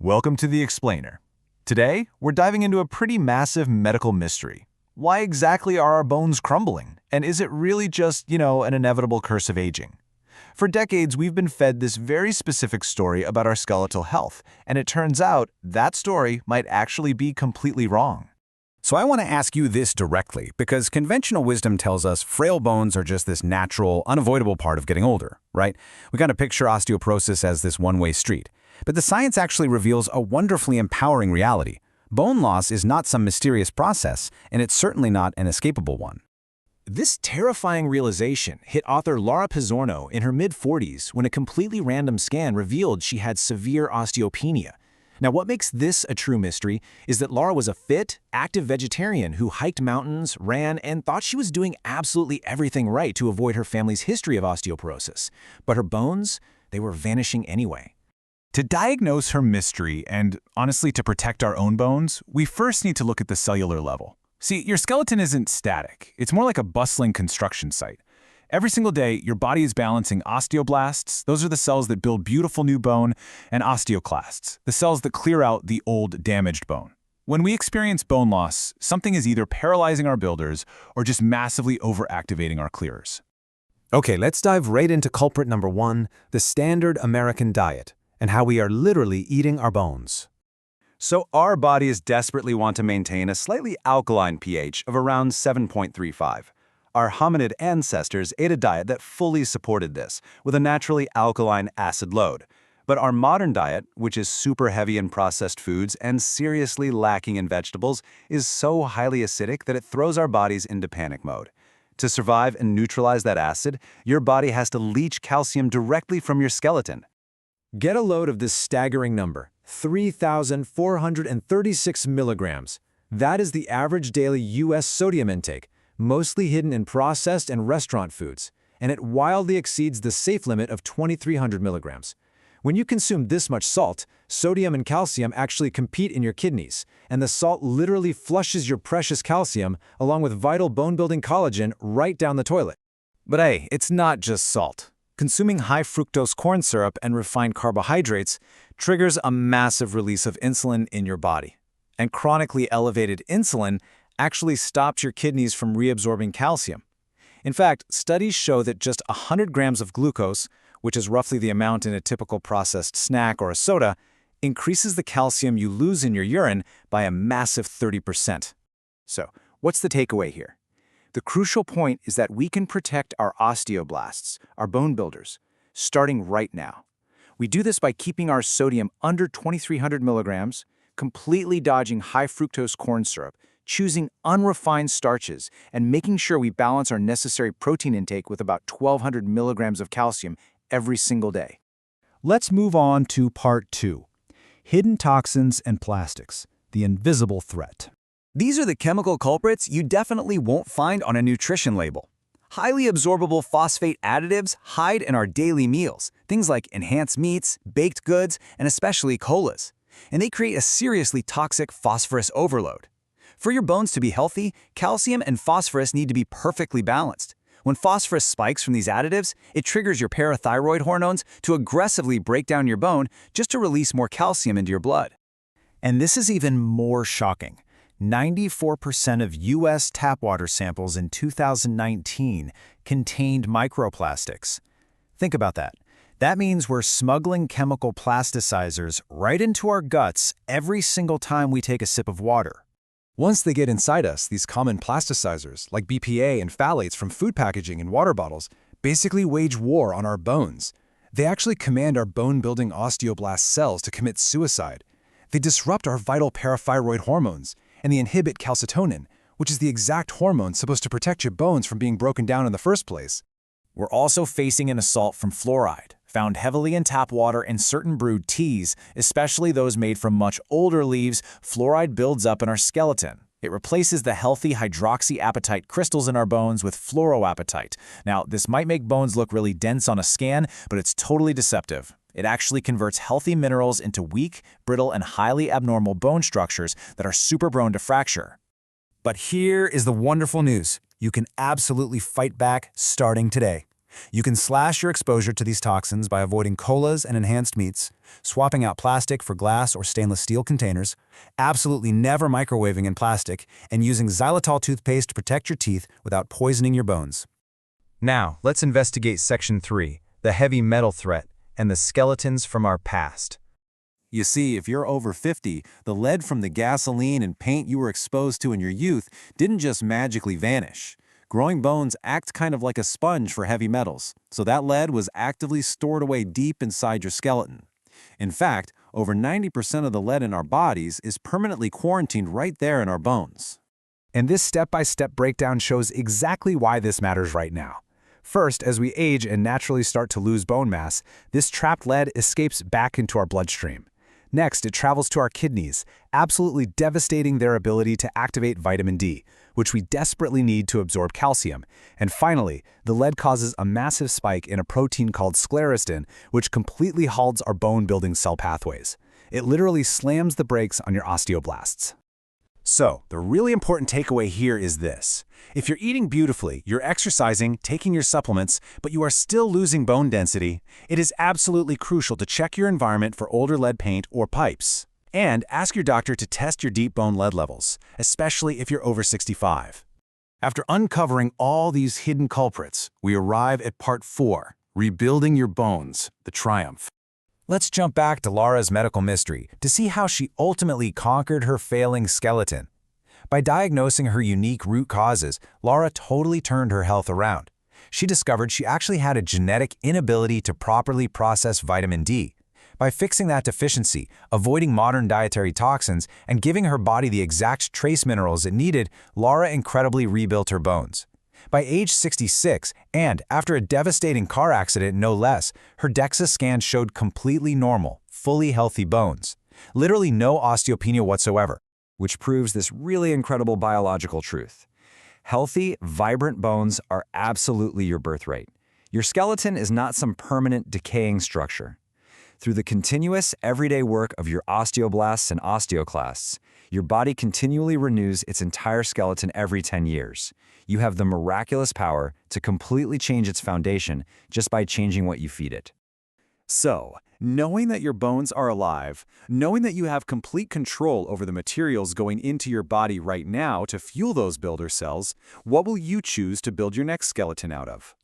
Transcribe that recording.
Welcome to The Explainer. Today, we're diving into a pretty massive medical mystery. Why exactly are our bones crumbling? And is it really just, an inevitable curse of aging? For decades, we've been fed this very specific story about our skeletal health, and it turns out that story might actually be completely wrong. So I want to ask you this directly, because conventional wisdom tells us frail bones are just this natural, unavoidable part of getting older, right? We kind of picture osteoporosis as this one-way street. But the science actually reveals a wonderfully empowering reality. Bone loss is not some mysterious process, and it's certainly not an escapable one. This terrifying realization hit author Laura Pizzorno in her mid-40s when a completely random scan revealed she had severe osteopenia. Now, what makes this a true mystery is that Laura was a fit, active vegetarian who hiked mountains, ran, and thought she was doing absolutely everything right to avoid her family's history of osteoporosis. But her bones, they were vanishing anyway. To diagnose her mystery and, honestly, to protect our own bones, we first need to look at the cellular level. See, your skeleton isn't static. It's more like a bustling construction site. Every single day, your body is balancing osteoblasts, those are the cells that build beautiful new bone, and osteoclasts, the cells that clear out the old, damaged bone. When we experience bone loss, something is either paralyzing our builders or just massively overactivating our clearers. Okay, let's dive right into culprit number one, the standard American diet, and how we are literally eating our bones. So our bodies desperately want to maintain a slightly alkaline pH of around 7.35. Our hominid ancestors ate a diet that fully supported this, with a naturally alkaline acid load. But our modern diet, which is super heavy in processed foods and seriously lacking in vegetables, is so highly acidic that it throws our bodies into panic mode. To survive and neutralize that acid, your body has to leach calcium directly from your skeleton. Get a load of this staggering number, 3,436 milligrams. That is the average daily U.S. sodium intake, mostly hidden in processed and restaurant foods, and it wildly exceeds the safe limit of 2,300 milligrams. When you consume this much salt, sodium and calcium actually compete in your kidneys, and the salt literally flushes your precious calcium, along with vital bone-building collagen, right down the toilet. But hey, it's not just salt. Consuming high-fructose corn syrup and refined carbohydrates triggers a massive release of insulin in your body. And chronically elevated insulin actually stops your kidneys from reabsorbing calcium. In fact, studies show that just 100 grams of glucose, which is roughly the amount in a typical processed snack or a soda, increases the calcium you lose in your urine by a massive 30%. So, what's the takeaway here? The crucial point is that we can protect our osteoblasts, our bone builders, starting right now. We do this by keeping our sodium under 2,300 milligrams, completely dodging high-fructose corn syrup, choosing unrefined starches, and making sure we balance our necessary protein intake with about 1,200 milligrams of calcium every single day. Let's move on to part two, hidden toxins and plastics, the invisible threat. These are the chemical culprits you definitely won't find on a nutrition label. Highly absorbable phosphate additives hide in our daily meals, things like enhanced meats, baked goods, and especially colas. And they create a seriously toxic phosphorus overload. For your bones to be healthy, calcium and phosphorus need to be perfectly balanced. When phosphorus spikes from these additives, it triggers your parathyroid hormones to aggressively break down your bone just to release more calcium into your blood. And this is even more shocking. 94% of U.S. tap water samples in 2019 contained microplastics. Think about that. That means we're smuggling chemical plasticizers right into our guts every single time we take a sip of water. Once they get inside us, these common plasticizers, like BPA and phthalates from food packaging and water bottles, basically wage war on our bones. They actually command our bone-building osteoblast cells to commit suicide. They disrupt our vital parathyroid hormones, and they inhibit calcitonin, which is the exact hormone supposed to protect your bones from being broken down in the first place. We're also facing an assault from fluoride, found heavily in tap water and certain brewed teas, especially those made from much older leaves. Fluoride builds up in our skeleton. It replaces the healthy hydroxyapatite crystals in our bones with fluoroapatite. Now, this might make bones look really dense on a scan, but it's totally deceptive. It actually converts healthy minerals into weak, brittle, and highly abnormal bone structures that are super prone to fracture. But here is the wonderful news. You can absolutely fight back starting today. You can slash your exposure to these toxins by avoiding colas and enhanced meats, swapping out plastic for glass or stainless steel containers, absolutely never microwaving in plastic, and using xylitol toothpaste to protect your teeth without poisoning your bones. Now, let's investigate Section 3, the heavy metal threat, and the skeletons from our past. You see, if you're over 50, the lead from the gasoline and paint you were exposed to in your youth didn't just magically vanish. Growing bones act kind of like a sponge for heavy metals, so that lead was actively stored away deep inside your skeleton. In fact, over 90% of the lead in our bodies is permanently quarantined right there in our bones. And this step-by-step breakdown shows exactly why this matters right now. First, as we age and naturally start to lose bone mass, this trapped lead escapes back into our bloodstream. Next, it travels to our kidneys, absolutely devastating their ability to activate vitamin D, which we desperately need to absorb calcium. And finally, the lead causes a massive spike in a protein called sclerostin, which completely halts our bone-building cell pathways. It literally slams the brakes on your osteoblasts. So, the really important takeaway here is this. If you're eating beautifully, you're exercising, taking your supplements, but you are still losing bone density, it is absolutely crucial to check your environment for older lead paint or pipes. And ask your doctor to test your deep bone lead levels, especially if you're over 65. After uncovering all these hidden culprits, we arrive at part 4, Rebuilding Your Bones, the Triumph. Let's jump back to Laura's medical mystery to see how she ultimately conquered her failing skeleton. By diagnosing her unique root causes, Laura totally turned her health around. She discovered she actually had a genetic inability to properly process vitamin D. By fixing that deficiency, avoiding modern dietary toxins, and giving her body the exact trace minerals it needed, Laura incredibly rebuilt her bones. By age 66, and after a devastating car accident no less, her DEXA scan showed completely normal, fully healthy bones. Literally no osteopenia whatsoever. Which proves this really incredible biological truth. Healthy, vibrant bones are absolutely your birthright. Your skeleton is not some permanent, decaying structure. Through the continuous, everyday work of your osteoblasts and osteoclasts, your body continually renews its entire skeleton every 10 years. You have the miraculous power to completely change its foundation just by changing what you feed it. So, knowing that your bones are alive, knowing that you have complete control over the materials going into your body right now to fuel those builder cells, what will you choose to build your next skeleton out of?